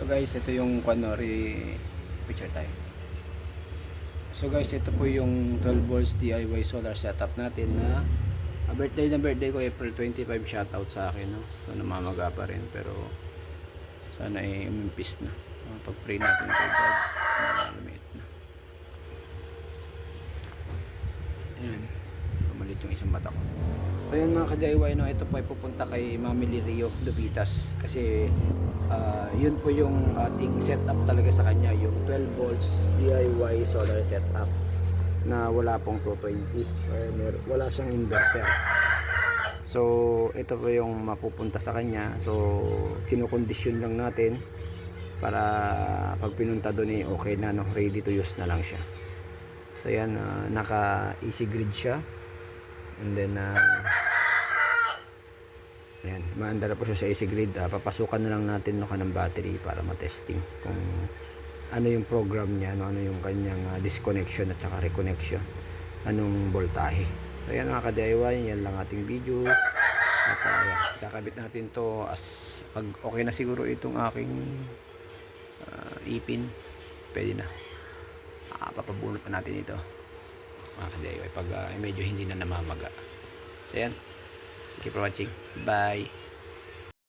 So guys, ito yung picture tayo. So guys, ito po yung 12 volts DIY solar setup natin na birthday ko April 25. Shoutout sa akin, no? So namamaga pa rin pero sana ay umimpis na. Pag-pray natin kay God, malamit na. Ayan, pumalit yung isang mata ko. So yun mga ka-DIY, no? Ito po ay pupunta kay Mami Lirio Dubitas kasi yun po yung ating setup talaga sa kanya, yung 12 volts DIY solar setup na wala pong 220 wala siyang inverter. So ito po yung mapupunta sa kanya. So kinukondisyon lang natin para pag pinunta doon okay na, no? Ready to use na lang siya. So yan, naka easy grid siya, and then ayan, maandar po siya sa AC grid. Papasukan na lang natin ng battery para matesting kung ano yung program niya, ano yung kanyang disconnection at saka reconnection, anong voltahe. So yan mga ka-DIY, yan lang ating video. At kakabit natin to as pag okay na siguro itong aking ipin, pwede na. Papabunot na natin ito mga ka-DIY pag medyo hindi na namamaga. So yan, thank you for watching. Bye.